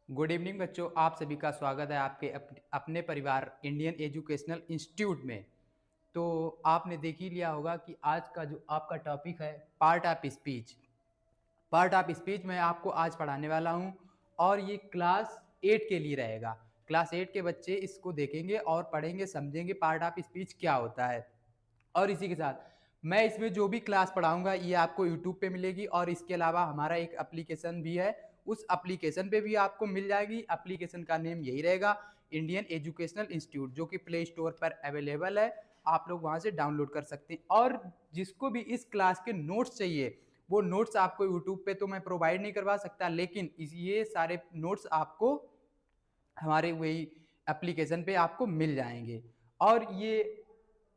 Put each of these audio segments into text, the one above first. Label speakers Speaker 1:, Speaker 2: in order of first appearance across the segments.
Speaker 1: Good evening बच्चों, आप सभी का स्वागत है आपके अपने परिवार इंडियन एजुकेशनल इंस्टीट्यूट में। तो आपने देख ही लिया होगा कि आज का जो आपका टॉपिक है part of speech. Part of speech मैं आपको आज पढ़ाने वाला हूं और ये क्लास 8 के लिए रहेगा। क्लास 8 के बच्चे इसको देखेंगे और पढ़ेंगे, समझेंगे पार्ट ऑफ स्पीच क्या होता है। और इसी के साथ मैं इसमें जो भी क्लास पढ़ाऊंगा ये आपको यूट्यूब पे मिलेगी और इसके अलावा हमारा एक एप्लीकेशन भी है, उस एप्लीकेशन पे भी आपको मिल जाएगी। एप्लीकेशन का नेम यही रहेगा, इंडियन एजुकेशनल इंस्टीट्यूट, जो कि प्ले स्टोर पर अवेलेबल है। आप लोग वहां से डाउनलोड कर सकते हैं। और जिसको भी इस क्लास के नोट्स चाहिए वो नोट्स आपको यूट्यूब पे तो मैं प्रोवाइड नहीं करवा सकता, लेकिन ये सारे नोट्स आपको हमारे वही एप्लीकेशन पे आपको मिल जाएंगे। और ये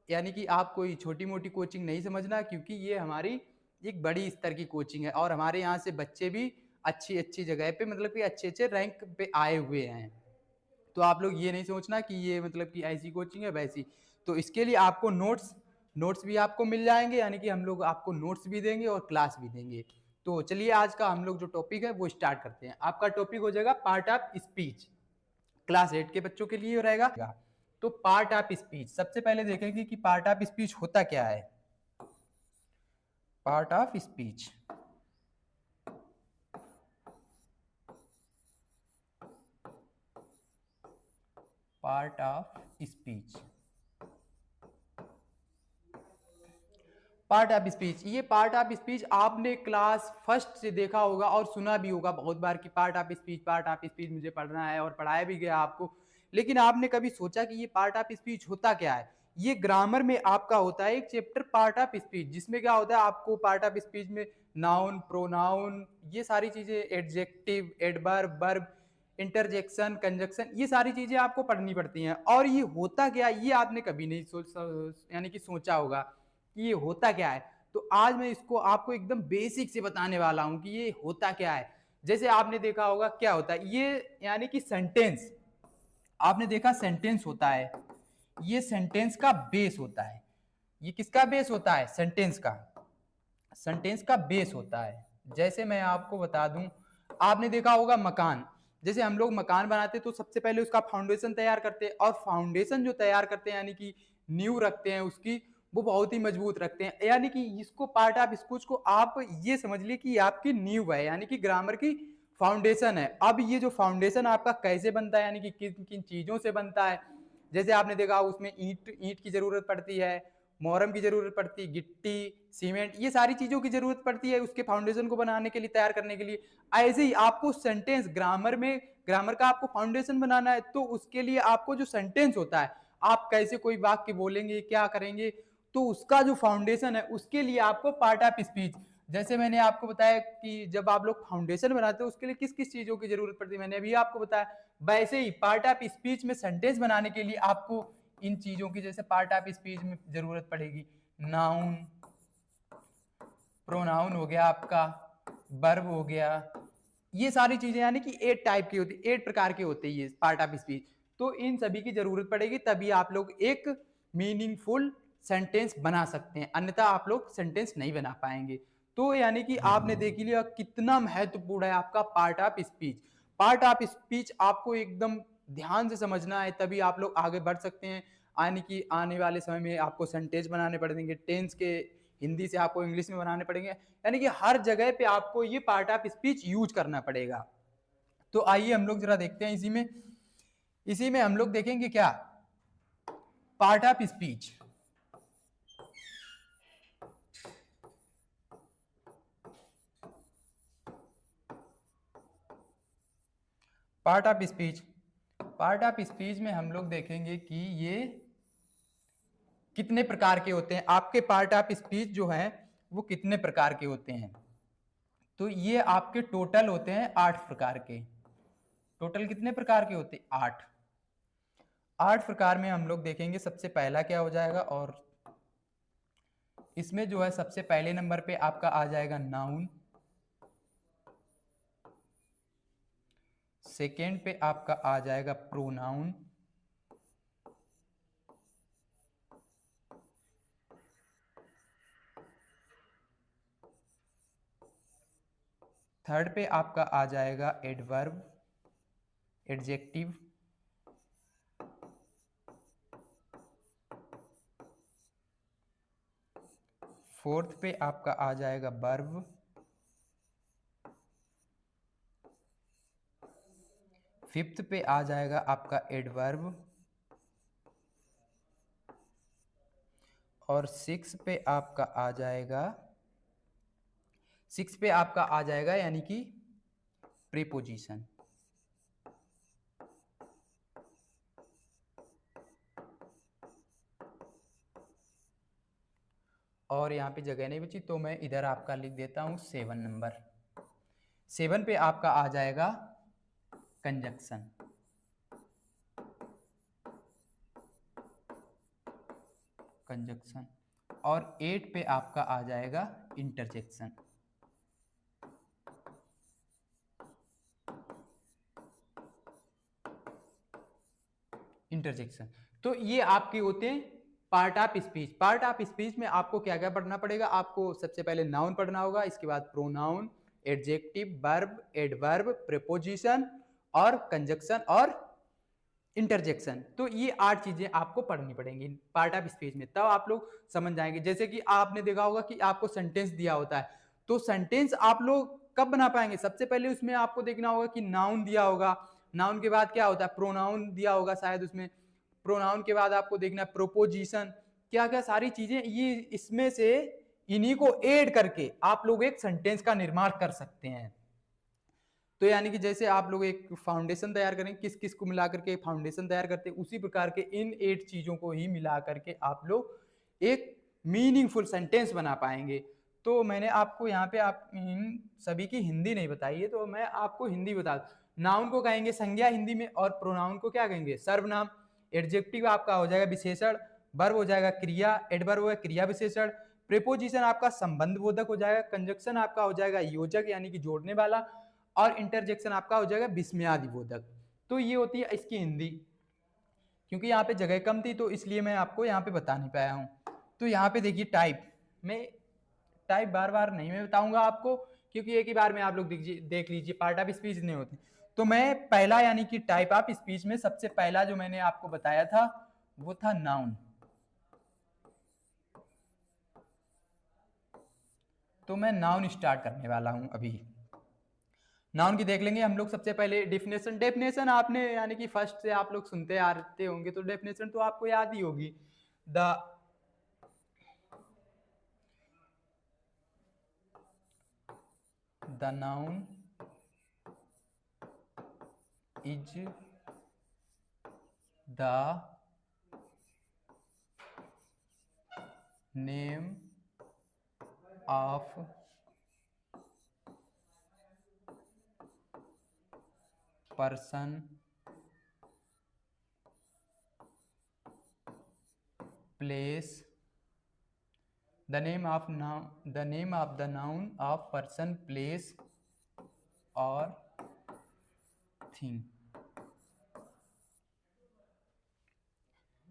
Speaker 1: यानी कि आप कोई छोटी मोटी कोचिंग नहीं समझना, क्योंकि ये हमारी एक बड़ी स्तर की कोचिंग है और हमारे यहाँ से बच्चे भी अच्छी अच्छी जगह पे, मतलब कि अच्छे अच्छे रैंक पे आए हुए हैं। तो आप लोग ये नहीं सोचना कि ये मतलब कि ऐसी कोचिंग है वैसी। तो इसके लिए आपको नोट्स नोट्स भी आपको मिल जाएंगे, यानी कि हम लोग आपको नोट्स भी देंगे और क्लास भी देंगे। तो चलिए आज का हम लोग जो टॉपिक है वो स्टार्ट करते हैं। आपका टॉपिक हो जाएगा पार्ट ऑफ स्पीच। क्लास 8 के बच्चों के लिए रहेगा। तो पार्ट ऑफ स्पीच सबसे पहले देखेंगे कि पार्ट ऑफ स्पीच होता क्या है। Part of speech, part of speech, part of speech. ये पार्ट ऑफ स्पीच आपने क्लास फर्स्ट से देखा होगा और सुना भी होगा बहुत बार कि part of speech, part of speech मुझे पढ़ना है और पढ़ाया भी गया आपको। लेकिन आपने कभी सोचा कि ये पार्ट ऑफ स्पीच होता क्या है। ये ग्रामर में आपका होता है एक चैप्टर पार्ट ऑफ स्पीच, जिसमें क्या होता है आपको पार्ट ऑफ स्पीच में नाउन, प्रोनाउन, ये सारी चीजें, adjective, adverb, verb, interjection, conjunction, ये सारी चीजें आपको पढ़नी पड़ती हैं। और ये होता क्या ये आपने कभी नहीं यानी कि सोचा होगा कि ये होता क्या है। तो आज मैं इसको आपको एकदम बेसिक से बताने वाला हूं कि ये होता क्या है। जैसे आपने देखा होगा क्या होता है ये, यानी कि सेंटेंस। आपने देखा सेंटेंस होता है, ये सेंटेंस का बेस होता है। ये किसका बेस होता है? सेंटेंस का। सेंटेंस का बेस होता है। जैसे मैं आपको बता दूं, आपने देखा होगा मकान। जैसे हम लोग मकान बनाते तो सबसे पहले उसका फाउंडेशन तैयार करते हैं, और फाउंडेशन जो तैयार करते हैं यानी कि नींव रखते हैं उसकी, वो बहुत ही मजबूत रखते हैं। यानी कि इसको पार्ट ऑफ स्पीच को आप ये समझ लिए कि आपकी नींव है, यानी कि ग्रामर की फाउंडेशन है। अब ये जो फाउंडेशन आपका कैसे बनता है, यानी कि किन किन चीजों से बनता है। जैसे आपने देखा उसमें ईंट ईंट की जरूरत पड़ती है, मोहरम की जरूरत पड़ती है, गिट्टी, सीमेंट, ये सारी चीजों की जरूरत पड़ती है उसके फाउंडेशन को बनाने के लिए, तैयार करने के लिए। ऐसे ही आपको सेंटेंस, ग्रामर में, ग्रामर का आपको फाउंडेशन बनाना है तो उसके लिए आपको जो सेंटेंस होता है, आप कैसे कोई वाक्य बोलेंगे, क्या करेंगे, तो उसका जो फाउंडेशन है उसके लिए आपको पार्ट ऑफ स्पीच। जैसे मैंने आपको बताया कि जब आप लोग फाउंडेशन बनाते हो उसके लिए किस किस चीजों की जरूरत पड़ती है, मैंने अभी आपको बताया। वैसे ही पार्ट ऑफ स्पीच में सेंटेंस बनाने के लिए आपको इन चीजों की, जैसे पार्ट ऑफ स्पीच में जरूरत पड़ेगी नाउन, प्रोनाउन हो गया आपका, वर्ब हो गया, ये सारी चीजें, यानी कि 8 टाइप की होती, 8 प्रकार के होते हैं ये पार्ट ऑफ स्पीच। तो इन सभी की जरूरत पड़ेगी, तभी आप लोग एक मीनिंगफुल सेंटेंस बना सकते हैं, अन्यथा आप लोग सेंटेंस नहीं बना पाएंगे। तो यानी कि आपने देख लिया कितना महत्वपूर्ण है आपका part of speech. Part of speech आपको एकदम ध्यान से समझना है, तभी आप लोग आगे बढ़ सकते हैं। यानी कि आने वाले समय में आपको सेंटेंस बनाने पड़ेंगे, टेंस के हिंदी से आपको इंग्लिश में बनाने पड़ेंगे, यानी कि हर जगह पे आपको ये पार्ट ऑफ स्पीच यूज करना पड़ेगा। तो आइए हम लोग जरा देखते हैं इसी में हम लोग देखेंगे क्या, part of speech. Part of speech, part of speech में हम लोग देखेंगे कि ये कितने प्रकार के होते हैं। आपके पार्ट ऑफ स्पीच जो है वो कितने प्रकार के होते हैं। तो ये आपके टोटल होते हैं 8 प्रकार के। टोटल कितने प्रकार के होते हैं? 8। 8 प्रकार में हम लोग देखेंगे सबसे पहला क्या हो जाएगा, और इसमें जो है सबसे पहले नंबर पे आपका आ जाएगा नाउन। सेकेंड पे आपका आ जाएगा प्रोनाउन। थर्ड पे आपका आ जाएगा एडवर्ब। एडजेक्टिव, फोर्थ पे आपका आ जाएगा वर्ब, फिफ्थ पे आ जाएगा आपका एडवर्ब, और सिक्स पे आपका आ जाएगा यानी कि प्रीपोजिशन। और यहाँ पे जगह नहीं बची तो मैं इधर आपका लिख देता हूँ 7 नंबर। 7 पे आपका आ जाएगा कंजक्शन, और 8 पे आपका आ जाएगा इंटरजेक्शन। तो ये आपके होते हैं part of speech. Part of speech में आपको क्या क्या पढ़ना पड़ेगा? आपको सबसे पहले नाउन पढ़ना होगा, इसके बाद pronoun, adjective, verb, adverb, preposition और कंजक्शन और इंटरजेक्शन। तो ये 8 चीजें आपको पढ़नी पड़ेंगी पार्ट ऑफ स्पीच में, तब आप लोग समझ जाएंगे। जैसे कि आपने देखा होगा कि आपको सेंटेंस दिया होता है, तो सेंटेंस आप लोग कब बना पाएंगे? सबसे पहले उसमें आपको देखना होगा कि नाउन दिया होगा, नाउन के बाद क्या होता है? प्रोनाउन दिया होगा शायद उसमें, प्रोनाउन के बाद आपको देखना है प्रोपोजिशन, क्या क्या सारी चीजें, ये इसमें से इन्हीं को ऐड करके आप लोग एक सेंटेंस का निर्माण कर सकते हैं। तो यानी कि जैसे आप लोग एक फाउंडेशन तैयार करें, किस किस को मिला करके फाउंडेशन तैयार करते हैं, उसी प्रकार के इन 8 चीजों को ही मिला करके आप लोग एक मीनिंगफुल सेंटेंस बना पाएंगे। तो मैंने आपको यहाँ पे आप इन सभी की हिंदी नहीं बताई है, तो मैं आपको हिंदी बता दूं। नाउन को कहेंगे संज्ञा हिंदी में, और प्रोनाउन को क्या कहेंगे? सर्वनाम। एडजेक्टिव आपका हो जाएगा विशेषण, वर्ब हो जाएगा क्रिया, एडवर्ब हो क्रिया विशेषण, प्रीपोजिशन आपका संबंध बोधक हो जाएगा, कंजक्शन आपका हो जाएगा योजक यानी कि जोड़ने वाला, और इंटरजेक्शन आपका हो जाएगा विस्मयादि बोधक। तो ये होती है इसकी हिंदी। क्योंकि यहाँ पे जगह कम थी तो इसलिए मैं आपको यहाँ पे बता नहीं पाया हूँ। तो यहाँ पे देखिए टाइप, मैं टाइप बार बार नहीं मैं बताऊंगा आपको, क्योंकि एक ही बार में आप लोग देख लीजिए, पार्ट ऑफ स्पीच नहीं होती। तो मैं पहला यानी कि टाइप ऑफ स्पीच में सबसे पहला जो मैंने आपको बताया था वो था नाउन। तो मैं नाउन स्टार्ट करने वाला हूं अभी। नाउन की देख लेंगे हम लोग। सबसे पहले डेफिनेशन। डेफिनेशन आपने यानी कि फर्स्ट से आप लोग सुनते आते होंगे, तो डेफिनेशन तो आपको याद ही होगी। The noun is the name of person, place, the name of the noun of person, place or thing।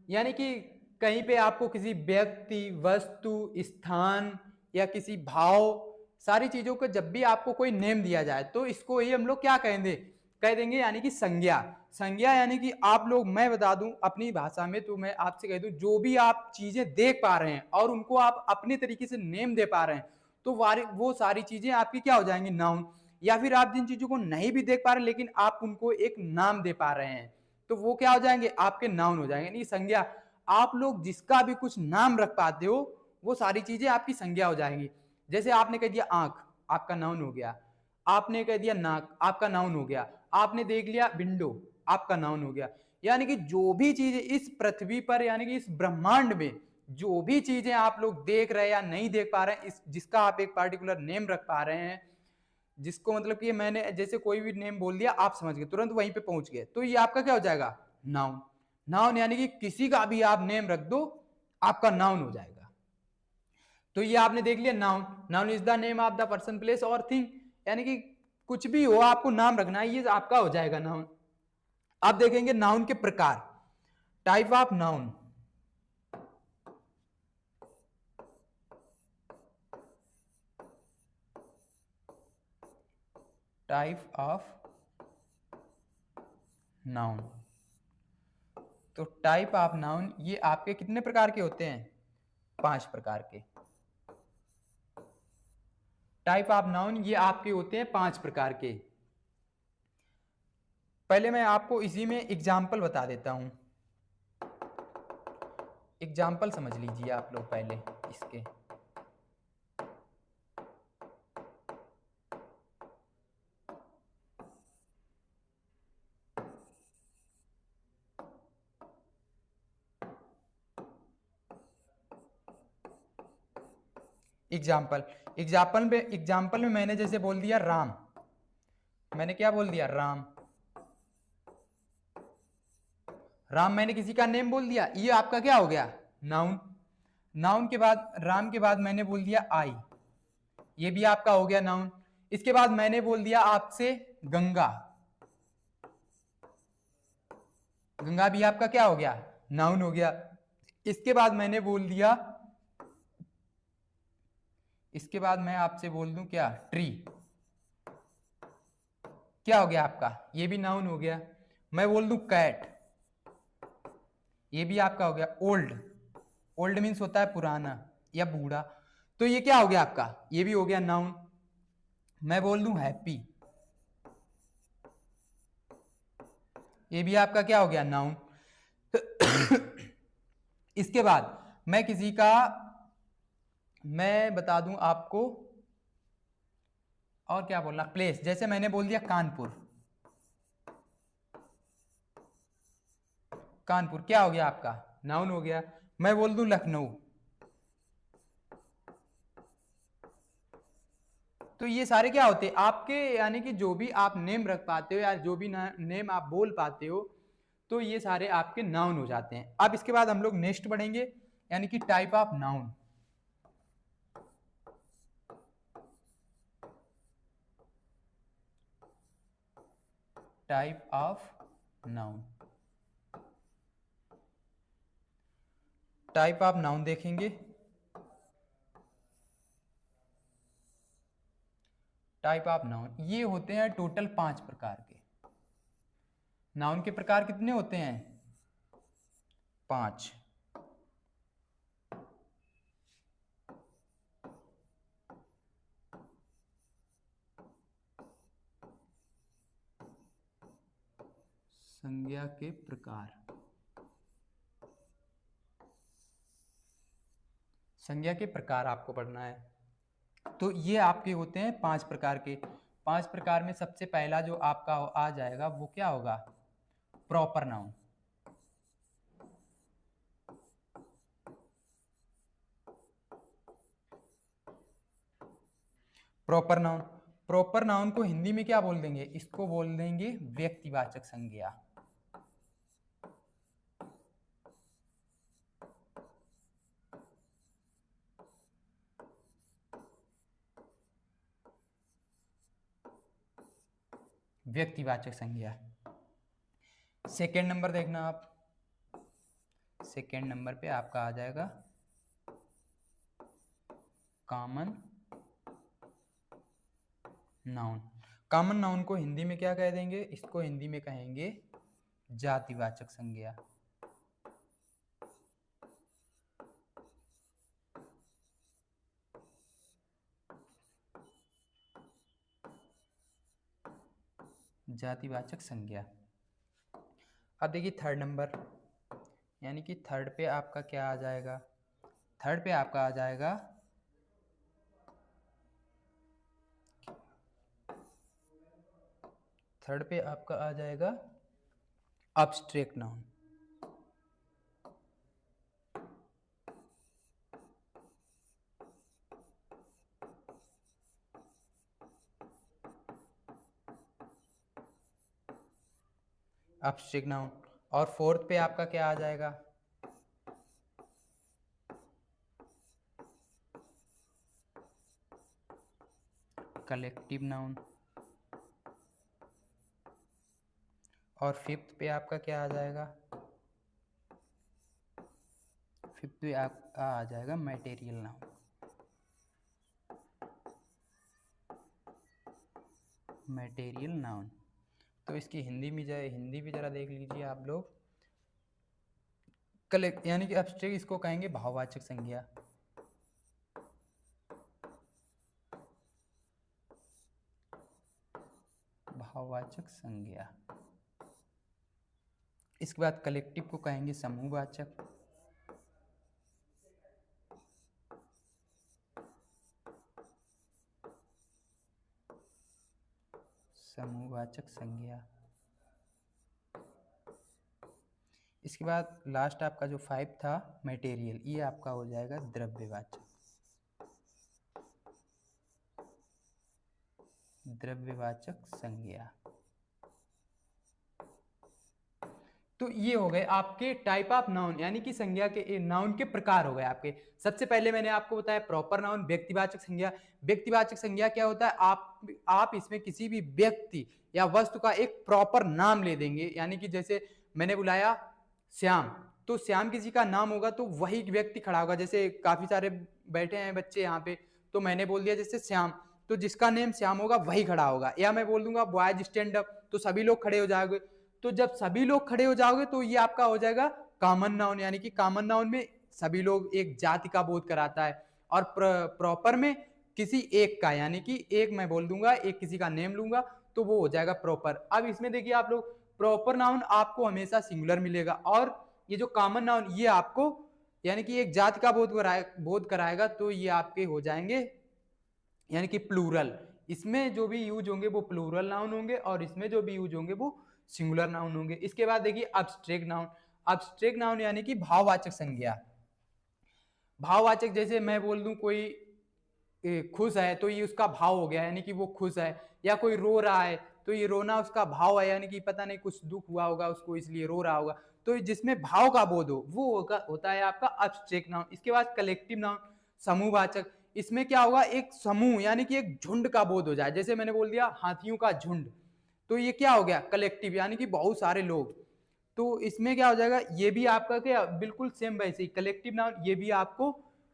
Speaker 1: यानी कि कहीं पे आपको किसी व्यक्ति, वस्तु, स्थान या किसी भाव, सारी चीजों को जब भी आपको कोई नेम दिया जाए तो इसको ही हम लोग क्या कह देंगे यानी कि संज्ञा। संज्ञा यानी कि आप लोग, मैं बता दूं अपनी भाषा में, तो मैं आपसे कह दूं जो भी आप चीजें देख पा रहे हैं और उनको आप अपने तरीके से नेम दे पा रहे हैं, तो वो सारी चीजें आपकी क्या हो जाएंगी? नाउन। या फिर आप जिन चीजों को नहीं भी देख पा रहे लेकिन आप उनको एक नाम दे पा रहे हैं, तो वो क्या हो जाएंगे? आपके नाउन हो जाएंगे। यानी संज्ञा, आप लोग जिसका भी कुछ नाम रख पाते हो वो सारी चीजें आपकी संज्ञा हो जाएंगी। जैसे आपने कह दिया आंख, आपका नाउन हो गया। आपने कह दिया नाक, आपका नाउन हो गया। आपने देख लिया विंडो, आपका नाउन हो गया। यानी कि जो भी चीजें इस पृथ्वी पर यानी कि इस ब्रह्मांड में जो भी चीजें आप लोग देख रहे हैं या नहीं देख पा रहे हैं, जिसका आप एक पार्टिकुलर नेम रख पा रहे हैं, जिसको मतलब कि मैंने जैसे कोई भी नेम बोल दिया आप समझ गए, तुरंत वहीं पे पहुंच गए, तो ये आपका क्या हो जाएगा? नाउन। नाउन यानी कि किसी का भी आप नेम रख दो आपका नाउन हो जाएगा। तो ये आपने देख लिया noun. Noun is the name of the person, place और थिंग, यानी कि कुछ भी हो आपको नाम रखना है, ये आपका हो जाएगा नाउन। अब देखेंगे नाउन के प्रकार, type of noun. Type of noun. तो टाइप ऑफ नाउन ये आपके कितने प्रकार के होते हैं? 5 प्रकार के। टाइप ऑफ नाउन ये आपके होते हैं 5 प्रकार के। पहले मैं आपको इसी में एग्जाम्पल बता देता हूं। एग्जाम्पल समझ लीजिए आप लोग पहले इसके। एग्जाम्पल में मैंने जैसे बोल दिया राम। मैंने क्या बोल दिया? राम। राम मैंने किसी का नेम बोल दिया, ये आपका क्या हो गया? नाउन। नाउन के बाद, राम के बाद मैंने बोल दिया आई, ये भी आपका हो गया नाउन। इसके बाद मैंने बोल दिया आपसे गंगा, गंगा भी आपका क्या हो गया? नाउन हो गया। इसके बाद मैंने बोल दिया, इसके बाद मैं आपसे बोल दूं क्या? ट्री, क्या हो गया आपका? ये भी नाउन हो गया। मैं बोल दूं कैट, ये भी आपका हो गया। ओल्ड, ओल्ड मीन्स होता है पुराना या बूढ़ा, तो ये क्या हो गया आपका? ये भी हो गया नाउन। मैं बोल दूं हैप्पी, ये भी आपका क्या हो गया? नाउन। इसके बाद मैं किसी का, मैं बता दूं आपको और क्या बोलना, प्लेस, जैसे मैंने बोल दिया कानपुर, कानपुर क्या हो गया आपका? नाउन हो गया। मैं बोल दूं लखनऊ, तो ये सारे क्या होते हैं आपके, यानी कि जो भी आप नेम रख पाते हो या जो भी नेम आप बोल पाते हो, तो ये सारे आपके नाउन हो जाते हैं। अब इसके बाद हम लोग नेक्स्ट बढ़ेंगे, यानी कि type of noun. Type of noun, type of noun देखेंगे। टाइप ऑफ नाउन ये होते हैं टोटल 5 प्रकार के। नाउन के प्रकार कितने होते हैं? 5। संज्ञा के प्रकार, संज्ञा के प्रकार आपको पढ़ना है। तो ये आपके होते हैं 5 प्रकार के। 5 प्रकार में सबसे पहला जो आपका आ जाएगा वो क्या होगा? Proper noun. Proper noun, proper noun को हिंदी में क्या बोल देंगे? इसको बोल देंगे व्यक्तिवाचक संज्ञा। व्यक्तिवाचक संज्ञा। सेकेंड नंबर देखना आप, सेकेंड नंबर पे आपका आ जाएगा कॉमन नाउन। कॉमन नाउन को हिंदी में क्या कह देंगे? इसको हिंदी में कहेंगे जातिवाचक संज्ञा। जातिवाचक संज्ञा। अब देखिए थर्ड नंबर, यानी कि थर्ड पे आपका क्या आ जाएगा? थर्ड पे आपका आ जाएगा थर्ड पे आपका आ जाएगा अब्स्ट्रैक्ट नाउन। Abstract noun. और फोर्थ पे आपका क्या आ जाएगा? Collective noun. और फिफ्थ पे आपका क्या आ जाएगा? फिफ्थ पे आपका आ जाएगा मैटेरियल नाउन। Material noun. तो इसकी हिंदी भी जरा देख लीजिए आप लोग। कलेक्ट यानी कि एब्स्ट्रैक्ट इसको कहेंगे भाववाचक संज्ञा। भाववाचक संज्ञा। इसके बाद कलेक्टिव को कहेंगे समूहवाचक। समूहवाचक संज्ञा। इसके बाद लास्ट आपका जो 5 था मटेरियल, ये आपका हो जाएगा द्रव्यवाचक। द्रव्यवाचक संज्ञा। तो ये हो गए आपके टाइप ऑफ नाउन, यानी कि संज्ञा के नाउन के प्रकार हो गए आपके। सबसे पहले मैंने आपको बताया प्रॉपर नाउन, व्यक्तिवाचक संज्ञा। व्यक्तिवाचक संज्ञा क्या होता है, आप इसमें किसी भी व्यक्ति या वस्तु का एक प्रॉपर नाम ले देंगे, यानी कि जैसे मैंने बुलाया श्याम, तो श्याम किसी का नाम होगा तो वही व्यक्ति खड़ा होगा। जैसे काफी सारे बैठे हैं बच्चे यहाँ पे, तो मैंने बोल दिया जैसे श्याम, तो जिसका नेम श्याम होगा वही खड़ा होगा। या मैं बोल दूंगा बॉयज स्टैंड अप, तो सभी लोग खड़े हो जाओगे। तो जब सभी लोग खड़े हो जाओगे तो ये आपका हो जाएगा कॉमन नाउन, यानी कि कॉमन नाउन में सभी लोग एक जाति का बोध कराता है। और प्रॉपर में किसी एक का, यानी कि एक मैं बोल दूंगा, एक किसी का नेम लूंगा तो वो हो जाएगा प्रॉपर। अब इसमें देखिए आप लोग, प्रॉपर नाउन आपको हमेशा सिंगुलर मिलेगा, और ये जो कॉमन नाउन ये आपको यानी कि एक जाति का बोध कराएगा, तो ये आपके हो जाएंगे यानी कि प्लूरल। इसमें जो भी यूज होंगे वो प्लूरल नाउन होंगे, और इसमें जो भी यूज होंगे वो सिंगुलर नाउन होंगे। इसके बाद देखिए अब्स्ट्रैक्ट नाउन। अब्स्ट्रैक्ट नाउन यानी कि भाववाचक संज्ञा। भाववाचक, जैसे मैं बोल दूं कोई खुश है तो ये उसका भाव हो गया, यानी कि वो खुश है। या कोई रो रहा है तो ये रोना उसका भाव है, यानी कि पता नहीं कुछ दुख हुआ होगा उसको इसलिए रो रहा होगा। तो जिसमें भाव का बोध हो वो होता है आपका अब्स्ट्रैक्ट नाउन। इसके बाद कलेक्टिव नाउन, समूहवाचक। इसमें क्या होगा, एक समूह यानी कि एक झुंड का बोध हो जाए। जैसे मैंने बोल दिया हाथियों का झुंड, तो ये क्या हो गया कलेक्टिव, यानी कि बहुत सारे लोग। तो इसमें क्या हो जाएगा, ये भी आपका क्या बिल्कुल सेम वैसे ही कलेक्टिव नाउन, ये भी आपको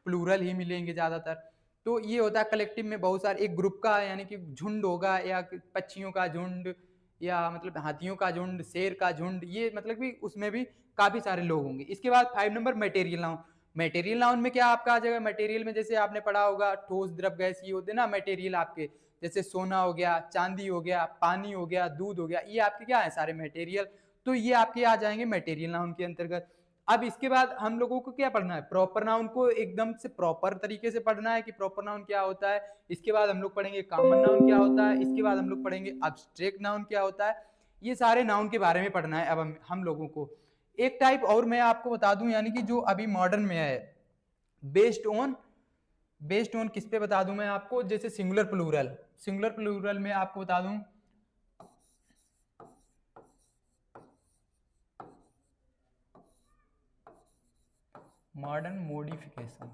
Speaker 1: प्लूरल ही मिलेंगे ज्यादातर। तो ये होता है कलेक्टिव में बहुत सारे, एक ग्रुप का यानी कि झुंड होगा, या पक्षियों का झुंड, या मतलब हाथियों का झुंड, शेर का झुंड, ये मतलब कि उसमें भी काफी सारे लोग होंगे। इसके बाद 5 number material noun. Material noun में क्या आपका आ जाएगा, मटेरियल में जैसे आपने पढ़ा होगा ठोस द्रव गैस ये होते हैं ना मटेरियल आपके, जैसे सोना हो गया, चांदी हो गया, पानी हो गया, दूध हो गया, ये आपके क्या है सारे मटेरियल। तो ये आपके आ जाएंगे मटेरियल नाउन के अंतर्गत। अब इसके बाद हम लोगों को क्या पढ़ना है, प्रॉपर नाउन को एकदम से प्रॉपर तरीके से पढ़ना है कि प्रॉपर नाउन क्या होता है। इसके बाद हम लोग पढ़ेंगे कॉमन नाउन क्या होता है। इसके बाद हम लोग पढ़ेंगे अब्स्ट्रैक्ट नाउन क्या होता है। ये सारे नाउन के बारे में पढ़ना है अब हम लोगों को। एक टाइप और मैं आपको बता दूं, यानी कि जो अभी मॉडर्न में है, बेस्ड ऑन किस पे बता दूं मैं आपको, जैसे सिंगुलर प्लूरल। सिंगुलर प्लूरल में आपको बता दूं मॉडर्न मॉडिफिकेशन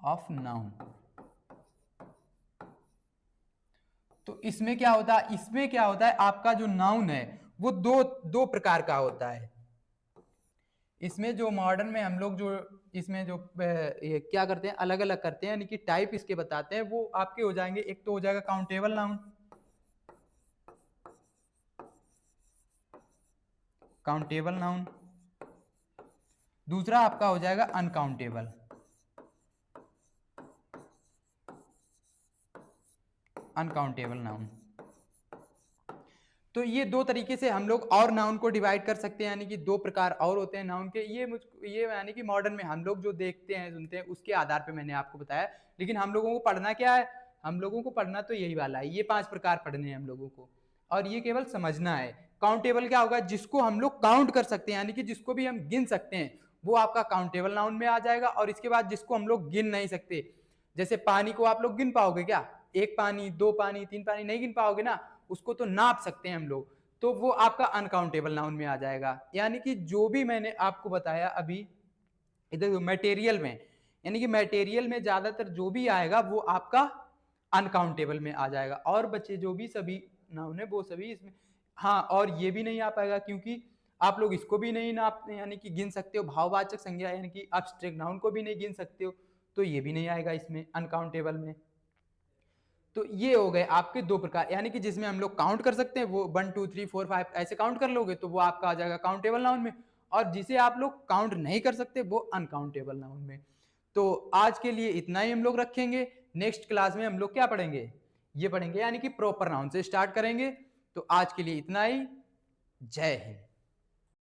Speaker 1: ऑफ नाउन। तो इसमें क्या होता है, आपका जो नाउन है वो दो प्रकार का होता है। इसमें जो मॉडर्न में हम लोग जो इसमें जो ये क्या करते हैं, अलग अलग करते हैं, यानी कि टाइप इसके बताते हैं, वो आपके हो जाएंगे। एक तो हो जाएगा काउंटेबल नाउन, काउंटेबल नाउन। दूसरा आपका हो जाएगा अनकाउंटेबल, अनकाउंटेबल नाउन। तो ये दो तरीके से हम लोग और नाउन को डिवाइड कर सकते हैं, यानी कि दो प्रकार और होते हैं नाउन के। ये यानी कि मॉडर्न में हम लोग जो देखते हैं सुनते हैं उसके आधार पे मैंने आपको बताया। लेकिन हम लोगों को पढ़ना क्या है, हम लोगों को पढ़ना तो यही वाला है, ये 5 प्रकार पढ़ने हैं हम लोगों को, और ये केवल समझना है। काउंटेबल क्या होगा, जिसको हम लोग काउंट कर सकते हैं, यानी कि जिसको भी हम गिन सकते हैं वो आपका काउंटेबल नाउन में आ जाएगा। और इसके बाद जिसको हम लोग गिन नहीं सकते, जैसे पानी को आप लोग गिन पाओगे क्या, एक पानी, दो पानी, तीन पानी नहीं गिन पाओगे ना, उसको तो नाप सकते हैं हम लोग, तो वो आपका अनकाउंटेबल नाउन में आ जाएगा। यानी कि जो भी मैंने आपको बताया अभी इधर मटेरियल में, यानी कि मटेरियल में ज्यादातर जो भी आएगा वो आपका अनकाउंटेबल में आ जाएगा, और बच्चे जो भी सभी नाउन है वो सभी इसमें। हाँ, और ये भी नहीं आ पाएगा क्योंकि आप लोग इसको भी नहीं नाप यानी कि गिन सकते हो, भाववाचक संज्ञा यानी कि अब्स्ट्रैक्ट नाउन को भी नहीं गिन सकते हो। तो ये भी नहीं आएगा इसमें अनकाउंटेबल में। तो ये हो गए आपके दो प्रकार, यानी कि जिसमें हम लोग काउंट कर सकते हैं वो 1 2 3 4 5 ऐसे काउंट कर लोगे तो वो आपका आ जाएगा काउंटेबल नाउन में, और जिसे आप लोग काउंट नहीं कर सकते वो अनकाउंटेबल नाउन में। तो आज के लिए इतना ही हम लोग रखेंगे। नेक्स्ट क्लास में हम लोग क्या पढ़ेंगे, ये पढ़ेंगे यानी कि प्रॉपर नाउन से स्टार्ट करेंगे। तो आज के लिए इतना ही। जय हिंद।